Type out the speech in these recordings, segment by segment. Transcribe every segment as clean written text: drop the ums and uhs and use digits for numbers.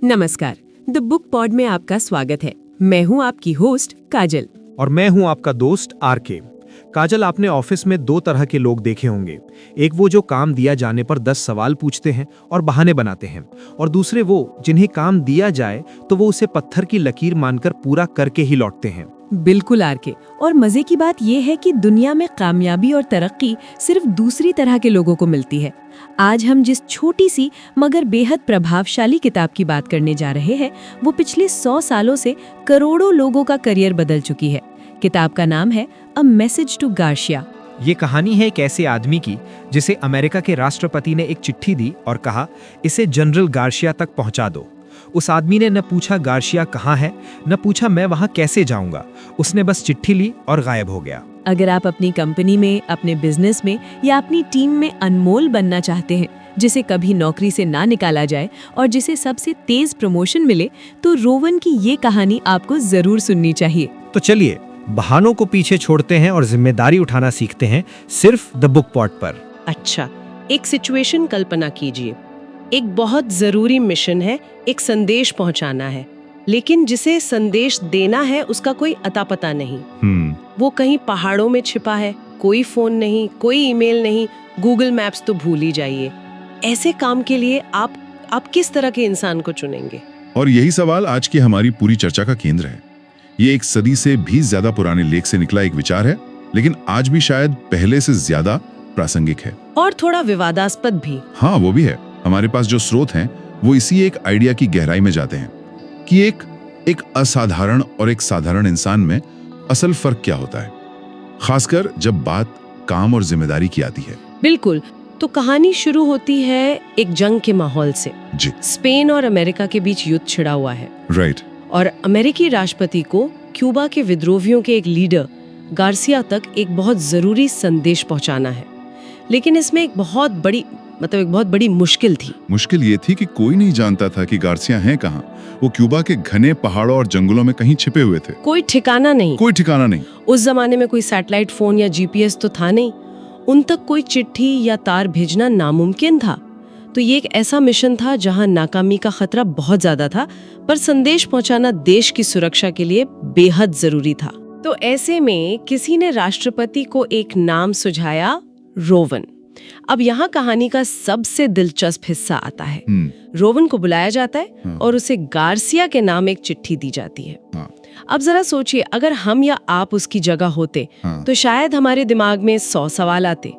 नमस्कार, the book pod में आपका स्वागत है। मैं हूं आपकी होस्ट काजल। और मैं हूं आपका दोस्त आरके। काजल, आपने ऑफिस में दो तरह के लोग देखे होंगे। एक वो जो काम दिया जाने पर 10 सवाल पूछते हैं और बहाने बनाते हैं, और दूसरे वो जिन्हें काम दिया जाए तो वो उसे पत्थर की लकीर मानकर पूरा करके ही लौटते हैं। बिल्कुल आरके। और मजे की बात यह है कि दुनिया में कामयाबी और तरक्की सिर्फ दूसरी तरह के लोगों को मिलती है। आज हम जिस छोटी सी मगर बेहद प्रभावशाली किताब की बात करने जा रहे हैं, वो पिछले 100 सालों से करोड़ों लोगों का करियर बदल चुकी है। किताब का नाम है अ मैसेज टू गार्शिया। ये कहानी है एक ऐसे आदमी की जिसे अमेरिका के राष्ट्रपति ने एक चिट्ठी दी और कहा, इसे जनरल गार्शिया तक पहुंचा दो। उस आदमी ने न पूछा गार्शिया कहाँ है, न पूछा मैं वहां कैसे जाऊंगा। उसने बस चिट्ठी ली और गायब हो गया। अगर आप अपनी कंपनी में, अपने बिजनेस में या अपनी टीम में अनमोल बनना चाहते हैं, जिसे कभी नौकरी से ना निकाला जाए और जिसे सबसे तेज प्रमोशन मिले, तो रोवन की ये कहानी आपको जरूर सुननी चाहिए। तो चलिए बहानों को पीछे छोड़ते हैं और जिम्मेदारी उठाना सीखते हैं, सिर्फ द बुक पॉड पर। अच्छा, एक सिचुएशन कल्पना कीजिए। एक बहुत जरूरी मिशन है, एक संदेश पहुंचाना है, लेकिन जिसे संदेश देना है उसका कोई अता पता नहीं। वो कहीं पहाड़ों में छिपा है, कोई फोन नहीं, कोई ईमेल नहीं, गूगल मैप्स तो भूल ही जाइए। ऐसे काम के लिए आप किस तरह के इंसान को चुनेंगे? और यही सवाल आज की हमारी पूरी चर्चा का केंद्र है। ये एक सदी से भी ज्यादा पुराने लेख से निकला एक विचार है, लेकिन आज भी शायद पहले से ज्यादा प्रासंगिक है और थोड़ा विवादास्पद भी। हाँ, वो भी है। हमारे पास जो स्रोत हैं वो इसी एक आइडिया की गहराई में जाते हैं कि एक असाधारण और एक साधारण इंसान में असल फर्क क्या होता है, खासकर जब बात काम और जिम्मेदारी की आती है। बिल्कुल। तो कहानी शुरू होती है एक जंग के माहौल से। जी। स्पेन और अमेरिका के बीच युद्ध छिड़ा हुआ है। राइट। और अमेरिकी राष्ट्रपति को क्यूबा के विद्रोहियों के एक लीडर गार्सिया तक एक बहुत जरूरी संदेश पहुंचाना है। लेकिन इसमें एक बहुत बड़ी मुश्किल थी। मुश्किल ये थी कि कोई नहीं जानता था कि गार्सिया हैं कहाँ। वो क्यूबा के घने पहाड़ों और जंगलों में कहीं छिपे हुए थे। कोई ठिकाना नहीं। उस जमाने में कोई सैटेलाइट फोन या जीपीएस तो था नहीं। उन तक कोई चिट्ठी या तार भेजना नामुमकिन था। तो ये एक ऐसा मिशन था जहां नाकामी का खतरा बहुत ज्यादा था, पर संदेश पहुंचाना देश की सुरक्षा के लिए बेहद जरूरी था। तो ऐसे में किसी ने राष्ट्रपति को एक नाम सुझाया, रोवन। अब यहाँ कहानी का सबसे दिलचस्प हिस्सा आता है। रोवन को बुलाया जाता है और उसे गार्सिया के नाम एक चिट्ठी दी जाती है। अब जरा सोचिए, अगर हम या आप उसकी जगह होते तो शायद हमारे दिमाग में 100 सवाल आते।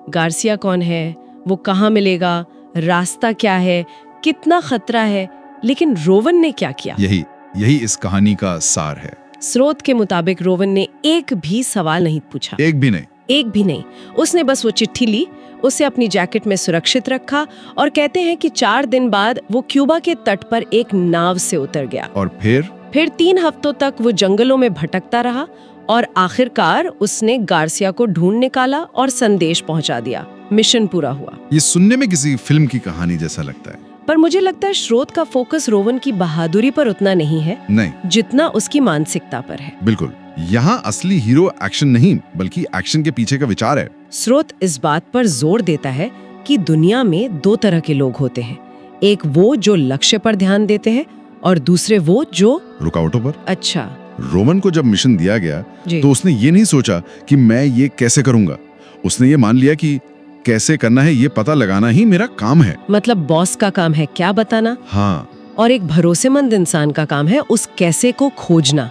गार्सिया कौन है, वो कहाँ मिलेगा, रास्ता क्या है, कितना खतरा है। लेकिन रोवन ने क्या किया? यही इस कहानी का सार है। स्रोत के मुताबिक रोवन ने एक भी सवाल नहीं पूछा। एक भी नहीं। उसने बस वो चिट्ठी ली, उसे अपनी जैकेट में सुरक्षित रखा और कहते हैं कि 4 दिन बाद वो क्यूबा के तट पर एक नाव से उतर गया। और फिर 3 हफ्तों तक वो जंगलों में भटकता रहा और आखिरकार उसने गार्सिया को ढूंढ निकाला और संदेश पहुंचा दिया। मिशन पूरा हुआ। ये सुनने में किसी फिल्म की कहानी जैसा लगता है, पर मुझे लगता है स्रोत का फोकस रोवन की बहादुरी पर उतना नहीं है जितना उसकी मानसिकता पर है। बिल्कुल। यहाँ असली हीरो एक्शन नहीं, बल्कि एक्शन के पीछे का विचार है। स्रोत इस बात पर जोर देता है कि दुनिया में 2 तरह के लोग होते हैं। एक वो जो लक्ष्य पर ध्यान देते हैं और दूसरे वो जो रुकावटों पर। अच्छा। रोमन को जब मिशन दिया गया तो उसने ये नहीं सोचा कि मैं ये कैसे करूंगा। उसने ये मान लिया कि कैसे करना है ये पता लगाना ही मेरा काम है। मतलब बॉस का काम है क्या बताना। हाँ। और एक भरोसेमंद इंसान का काम है उस कैसे को खोजना।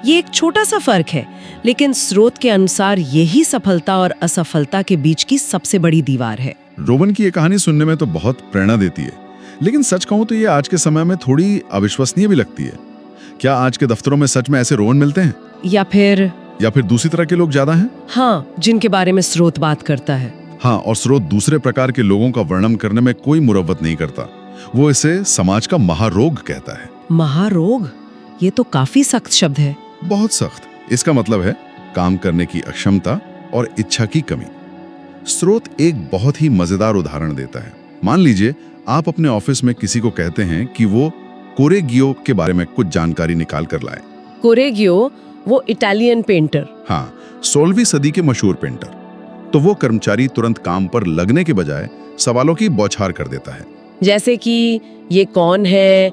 ये एक छोटा सा फर्क है, लेकिन स्रोत के अनुसार यही सफलता और असफलता के बीच की सबसे बड़ी दीवार है। रोमन की ये कहानी सुनने में तो बहुत प्रेरणा देती है, लेकिन सच कहूं तो ये आज के समय में थोड़ी अविश्वसनीय भी लगती है। क्या आज के दफ्तरों में सच में ऐसे रोवन मिलते हैं, या फिर दूसरी तरह के लोग ज्यादा हैं? हाँ, जिनके बारे में स्रोत बात करता है। हाँ, और स्रोत दूसरे प्रकार के लोगों का वर्णन करने में कोई मुरव्वत नहीं करता। वो इसे समाज का महारोग कहता है। महारोग? ये तो काफी सख्त शब्द है। बहुत सख्त। इसका मतलब है काम करने की अक्षमता और इच्छा की कमी। स्रोत एक बहुत ही मजेदार उदाहरण देता है। मान लीजिए आप अपने ऑफिस में किसी को कहते हैं कि वो कोरेगियो के बारे में कुछ जानकारी निकाल कर लाए। कोरेगियो, वो इटालियन पेंटर। हाँ, 16वीं सदी के मशहूर पेंटर। तो वो कर्मचारी तुरंत काम पर लगने के बजाय सवालों की बौछार कर देता है। जैसे कि ये कौन है,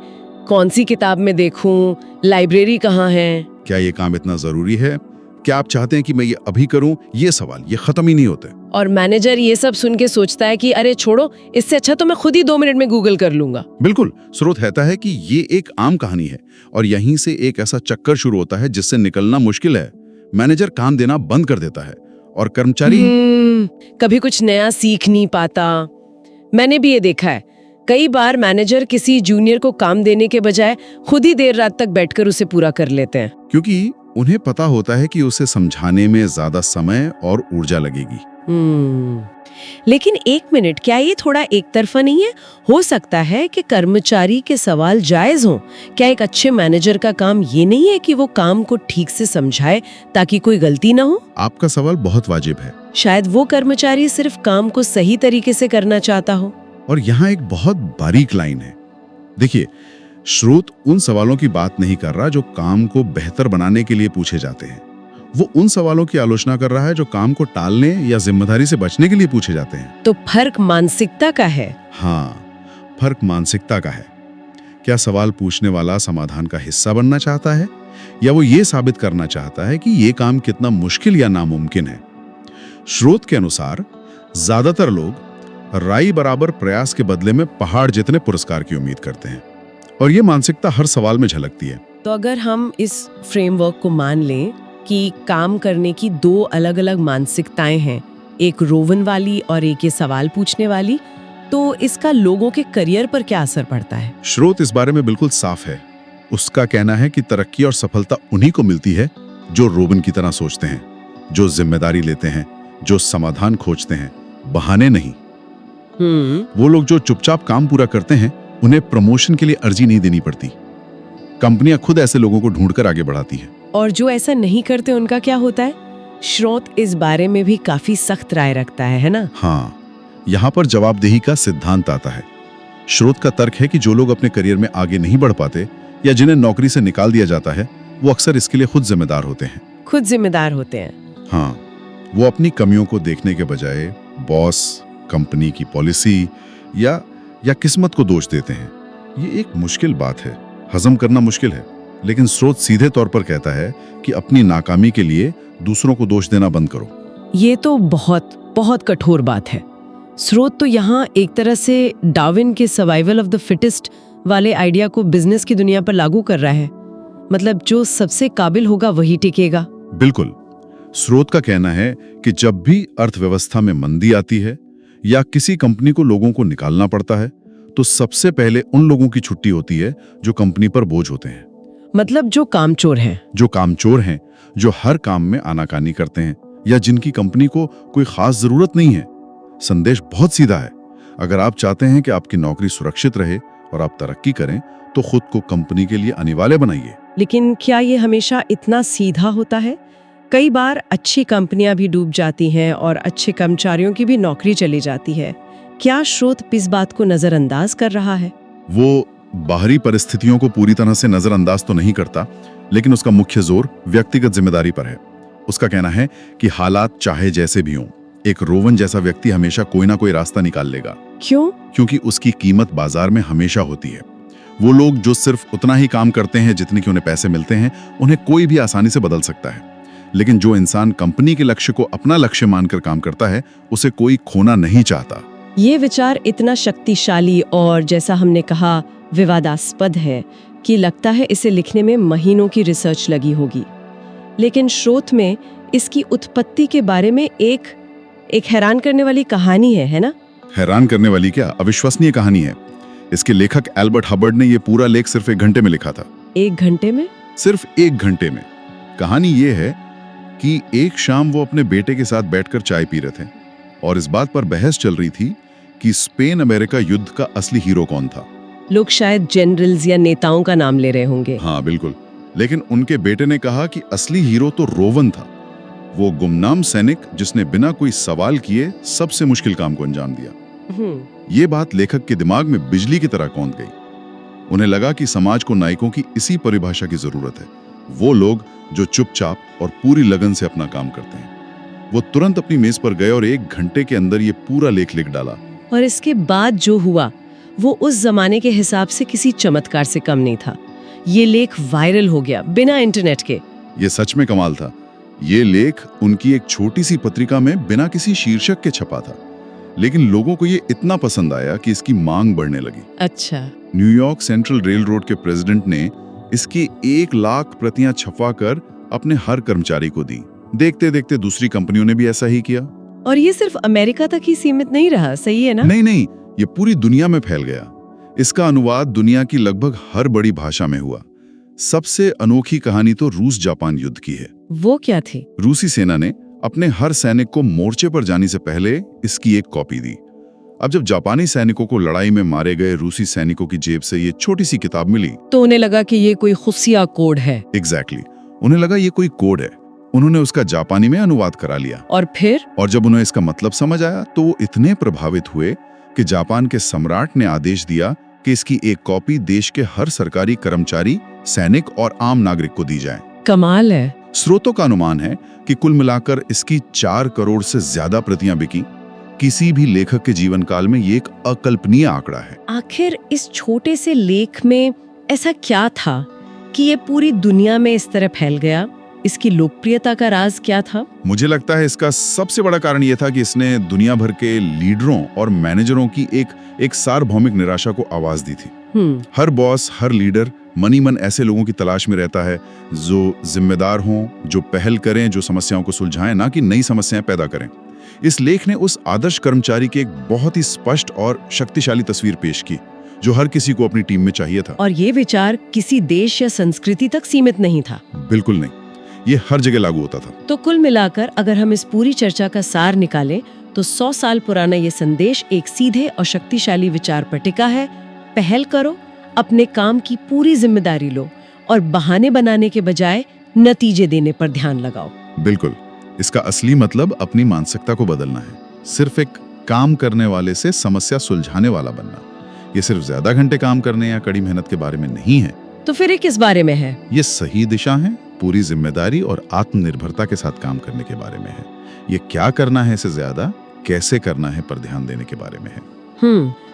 कौन सी किताब में देखूं, लाइब्रेरी कहाँ है। क्या ये काम इतना जरूरी है? क्या आप चाहते हैं कि मैं ये अभी करूं? ये सवाल ये खत्म ही नहीं होते। और मैनेजर ये सब सुन के सोचता है कि अरे छोड़ो, इससे अच्छा तो मैं खुद ही 2 मिनट में गूगल कर लूंगा। बिल्कुल। स्रोत कहता है कि ये एक आम कहानी है और यहीं से एक ऐसा चक्कर शुरू होता है जिससे निकलना मुश्किल है। मैनेजर काम देना बंद कर देता है और कर्मचारी कभी कुछ नया सीख नहीं पाता। मैंने भी ये देखा है, कई बार मैनेजर किसी जूनियर को काम देने के बजाय खुद ही देर रात तक बैठकर उसे पूरा कर लेते हैं, क्योंकि उन्हें पता होता है कि उसे समझाने में ज्यादा समय और ऊर्जा लगेगी। लेकिन 1 मिनट, क्या ये थोड़ा एक तरफा नहीं है? हो सकता है कि कर्मचारी के सवाल जायज हों। क्या एक अच्छे मैनेजर का काम ये नहीं है कि वो काम को ठीक से समझाए ताकि कोई गलती ना हो? आपका सवाल बहुत वाजिब है। शायद वो कर्मचारी सिर्फ काम को सही तरीके से करना चाहता हो। और यहाँ एक बहुत बारीक लाइन है। देखिए, स्रोत उन सवालों की बात नहीं कर रहा जो काम को बेहतर बनाने के लिए पूछे जाते हैं। वो उन सवालों की आलोचना कर रहा है जो काम को टालने या जिम्मेदारी से बचने के लिए पूछे जाते हैं। तो फर्क मानसिकता का है। हाँ, फर्क मानसिकता का है। क्या सवाल पूछने वाला समाधान का हिस्सा बनना चाहता है या वो ये साबित करना चाहता है कि ये काम कितना मुश्किल या नामुमकिन है? स्रोत के अनुसार ज्यादातर लोग राई बराबर प्रयास के बदले में पहाड़ जितने पुरस्कार की उम्मीद करते हैं और ये मानसिकता हर सवाल में झलकती है। तो अगर हम इस फ्रेमवर्क को मान लें कि काम करने की 2 अलग-अलग मानसिकताएं हैं, एक रोवन वाली और एक ये सवाल पूछने वाली, तो इसका लोगों के करियर पर क्या असर पड़ता है? स्रोत इस बारे में बिल्कुल साफ है। उसका कहना है कि तरक्की और सफलता उन्हीं को मिलती है जो रोवन की तरह सोचते हैं, जो जिम्मेदारी लेते हैं, जो समाधान खोजते हैं, बहाने नहीं। वो लोग जो चुपचाप काम पूरा करते हैं, उन्हें प्रमोशन के लिए अर्जी नहीं देनी पड़ती। कंपनियां खुद ऐसे लोगों को ढूंढकर आगे बढ़ाती हैं। और जो ऐसा नहीं करते उनका क्या होता है? स्रोत इस बारे में भी काफी सख्त राय रखता है ना? हाँ, यहाँ पर जवाबदेही का सिद्धांत आता है। स्रोत का तर्क है कि जो लोग अपने करियर में आगे नहीं बढ़ पाते या जिन्हें नौकरी से निकाल दिया जाता है, वो अक्सर इसके लिए खुद जिम्मेदार होते हैं। खुद जिम्मेदार होते हैं। हाँ, वो अपनी कमियों को देखने के बजाय बॉस, कंपनी की पॉलिसी या किस्मत को दोष देते हैं। ये एक मुश्किल बात है, हजम करना मुश्किल है, लेकिन स्रोत सीधे तौर पर कहता है कि अपनी नाकामी के लिए दूसरों को दोष देना बंद करो। ये तो बहुत बहुत कठोर बात है। स्रोत तो यहाँ एक तरह से डार्विन के सर्वाइवल ऑफ द फिटेस्ट वाले आइडिया को बिजनेस की दुनिया पर लागू कर रहा है। मतलब जो सबसे काबिल होगा वही टिकेगा। बिल्कुल। स्रोत का कहना है कि जब भी अर्थव्यवस्था में मंदी आती है या किसी कंपनी को लोगों को निकालना पड़ता है, तो सबसे पहले उन लोगों की छुट्टी होती है जो कंपनी पर बोझ होते हैं। मतलब जो कामचोर हैं, जो हर काम में आनाकानी करते हैं या जिनकी कंपनी को कोई खास जरूरत नहीं है। संदेश बहुत सीधा है। अगर आप चाहते हैं कि आपकी नौकरी सुरक्षित रहे और आप तरक्की करें, तो खुद को कंपनी के लिए अनिवार्य बनाइए। लेकिन क्या ये हमेशा इतना सीधा होता है? कई बार अच्छी कंपनियां भी डूब जाती हैं और अच्छे कर्मचारियों की भी नौकरी चली जाती है। क्या स्रोत इस बात को नजरअंदाज कर रहा है? वो बाहरी परिस्थितियों को पूरी तरह से नजरअंदाज तो नहीं करता, लेकिन उसका मुख्य जोर व्यक्तिगत जिम्मेदारी पर है। उसका कहना है कि हालात चाहे जैसे भी हों, एक रोवन जैसा व्यक्ति हमेशा कोई ना कोई रास्ता निकाल लेगा। क्यों? क्योंकि उसकी कीमत बाजार में हमेशा होती है। वो लोग जो सिर्फ उतना ही काम करते हैं जितने कि उन्हें पैसे मिलते हैं, उन्हें कोई भी आसानी से बदल सकता है। लेकिन जो इंसान कंपनी के लक्ष्य को अपना लक्ष्य मानकर काम करता है, उसे कोई खोना नहीं चाहता। ये विचार इतना शक्तिशाली और जैसा हमने कहा विवादास्पद है कि लगता है इसे लिखने में महीनों की रिसर्च लगी होगी। लेकिन स्रोत में इसकी उत्पत्ति के बारे में एक हैरान करने वाली कहानी है ना? हैरान करने वाली क्या, अविश्वसनीय कहानी है। इसके लेखक एल्बर्ट हबर्ड ने यह पूरा लेख सिर्फ 1 घंटे में लिखा था। 1 घंटे में? सिर्फ 1 घंटे में। कहानी ये है कि एक शाम वो अपने बेटे के साथ बैठकर चाय पी रहे थे और इस बात पर बहस चल रही थी कि स्पेन अमेरिका युद्ध का असली हीरो कौन था। लोग शायद जनरल्स या नेताओं का नाम ले रहे होंगे। हाँ बिल्कुल, लेकिन उनके बेटे ने कहा कि असली हीरो तो रोवन था, वो गुमनाम सैनिक जिसने बिना कोई सवाल किए सबसे मुश्किल काम को अंजाम दिया। ये बात लेखक के दिमाग में बिजली की तरह कौंध गई। उन्हें लगा कि समाज को नायकों की इसी परिभाषा की जरूरत है, वो लोग जो चुपचाप और पूरी लगन से अपना काम करते हैं। वो तुरंत अपनी मेज पर गए और 1 घंटे के अंदर ये पूरा लेख लिख डाला। और इसके बाद जो हुआ वो उस जमाने के हिसाब से किसी चमत्कार से कम नहीं था। ये लेख वायरल हो गया बिना इंटरनेट के। ये सच में कमाल था। ये लेख उनकी एक छोटी सी पत्रिका में बिना किसी शीर्षक के छपा था, लेकिन लोगों को ये इतना पसंद आया कि इसकी मांग बढ़ने लगी। अच्छा। न्यूयॉर्क सेंट्रल रेल रोड के प्रेसिडेंट ने इसकी 1 लाख प्रतियां छपवाकर अपने हर कर्मचारी को दी। देखते देखते दूसरी कंपनियों ने भी ऐसा ही किया। और ये सिर्फ अमेरिका तक ही सीमित नहीं रहा, सही है ना? नहीं, ये पूरी दुनिया में फैल गया। इसका अनुवाद दुनिया की लगभग हर बड़ी भाषा में हुआ। सबसे अनोखी कहानी तो रूस जापान युद्ध की है। वो क्या थी? रूसी सेना ने अपने हर सैनिक को मोर्चे पर जाने से पहले इसकी एक कॉपी दी। अब जब जापानी सैनिकों को लड़ाई में मारे गए रूसी सैनिकों की जेब से ये छोटी सी किताब मिली तो उन्हें लगा कि ये कोई खुफिया कोड है। एग्जैक्टली, उन्हें लगा ये कोई कोड है। उन्होंने उसका जापानी में अनुवाद करा लिया। और फिर? और जब उन्हें इसका मतलब समझ आया तो वो इतने प्रभावित हुए कि जापान के सम्राट ने आदेश दिया कि इसकी एक कॉपी देश के हर सरकारी कर्मचारी, सैनिक और आम नागरिक को दी जाए। कमाल है। स्रोतों का अनुमान है कि कुल मिलाकर इसकी 4 करोड़ से ज्यादा प्रतियां बिकी। किसी भी लेखक के जीवन काल में ये एक अकल्पनीय आंकड़ा है। आखिर इस छोटे से लेख में ऐसा क्या था कि ये पूरी दुनिया में इस तरह फैल गया? इसकी लोकप्रियता का राज क्या था? मुझे लगता है इसका सबसे बड़ा कारण यह था कि इसने दुनिया भर के लीडरों और मैनेजरों की एक सार्वभौमिक निराशा को आवाज दी थी। हर बॉस, हर लीडर मनी मन ऐसे लोगों की तलाश में रहता है जो जिम्मेदार हों, जो पहल करें, जो समस्याओं को सुलझाएं, ना कि नई समस्याएं पैदा करें। इस लेख ने उस आदर्श कर्मचारी की एक बहुत ही स्पष्ट और शक्तिशाली तस्वीर पेश की जो हर किसी को अपनी टीम में चाहिए था। और ये विचार किसी देश या संस्कृति तक सीमित नहीं था। बिल्कुल नहीं, ये हर जगह लागू होता था। तो कुल मिलाकर अगर हम इस पूरी चर्चा का सार निकालें तो 100 साल पुराना ये संदेश एक सीधे और शक्तिशाली विचार पर टिका है। पहल करो, अपने काम की पूरी जिम्मेदारी लो और बहाने बनाने के बजाय नतीजे देने पर ध्यान लगाओ। बिल्कुल, इसका असली मतलब अपनी मानसिकता को बदलना है। सिर्फ एक काम करने वाले से समस्या सुलझाने वाला बनना। ये सिर्फ ज्यादा घंटे काम करने या कड़ी मेहनत के बारे में नहीं है। तो फिर ये किस बारे में है? ये सही दिशा है, पूरी जिम्मेदारी और आत्मनिर्भरता के साथ काम करने के बारे में है। ये क्या करना है से ज्यादा कैसे करना है पर ध्यान देने के बारे में है।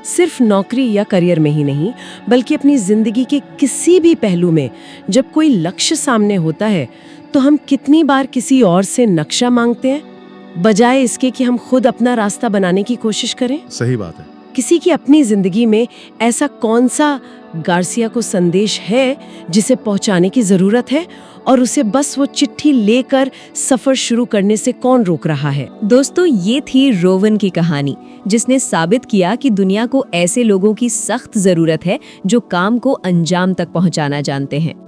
सिर्फ नौकरी या करियर में ही नहीं, बल्कि अपनी जिंदगी के किसी भी पहलू में जब कोई लक्ष्य सामने होता है तो हम कितनी बार किसी और से नक्शा मांगते हैं बजाय इसके कि हम खुद अपना रास्ता बनाने की कोशिश करें। सही बात है। किसी की अपनी जिंदगी में ऐसा कौन सा गार्सिया को संदेश है जिसे पहुंचाने की जरूरत है और उसे बस वो चिट्ठी लेकर सफर शुरू करने से कौन रोक रहा है? दोस्तों, ये थी रोवन की कहानी जिसने साबित किया कि दुनिया को ऐसे लोगों की सख्त जरूरत है जो काम को अंजाम तक पहुंचाना जानते हैं।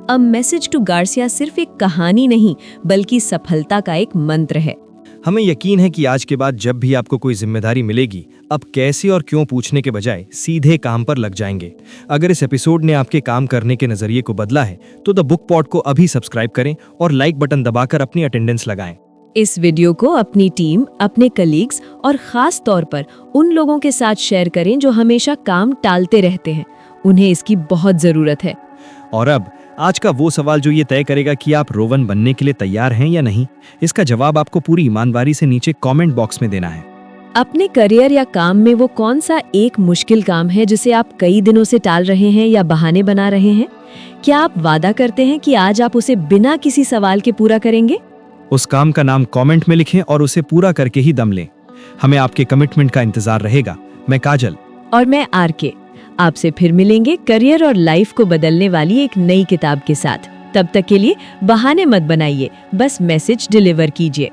अ मैसेज टू गार्सिया सिर्फ एक कहानी नहीं बल्कि सफलता का एक मंत्र है। हमें यकीन है कि आज के बाद जब भी आपको कोई जिम्मेदारी मिलेगी, अब कैसे और क्यों पूछने के बजाय सीधे काम पर लग जाएंगे। अगर इस एपिसोड ने आपके काम करने के नजरिए को बदला है तो द बुक पॉड को अभी सब्सक्राइब करें और लाइक बटन दबाकर अपनी अटेंडेंस लगाएं। इस वीडियो को अपनी टीम, अपने कलीग्स और खास तौर पर उन लोगों के साथ शेयर करें जो हमेशा काम टालते रहते हैं। उन्हें इसकी बहुत जरूरत है। और अब आज का वो सवाल जो ये तय करेगा कि आप रोवन बनने के लिए तैयार हैं या नहीं, इसका जवाब आपको पूरी ईमानदारी से नीचे कमेंट बॉक्स में देना है। अपने करियर या काम में वो कौन सा एक मुश्किल काम है जिसे आप कई दिनों से टाल रहे हैं या बहाने बना रहे हैं? क्या आप वादा करते हैं कि आज आप उसे बिना किसी सवाल के पूरा करेंगे? उस काम का नाम कमेंट में लिखें और उसे पूरा करके ही दम लें। हमें आपके कमिटमेंट का इंतजार रहेगा। मैं काजल और मैं आरके आपसे फिर मिलेंगे करियर और लाइफ को बदलने वाली एक नई किताब के साथ। तब तक के लिए बहाने मत बनाइए, बस मैसेज डिलीवर कीजिए।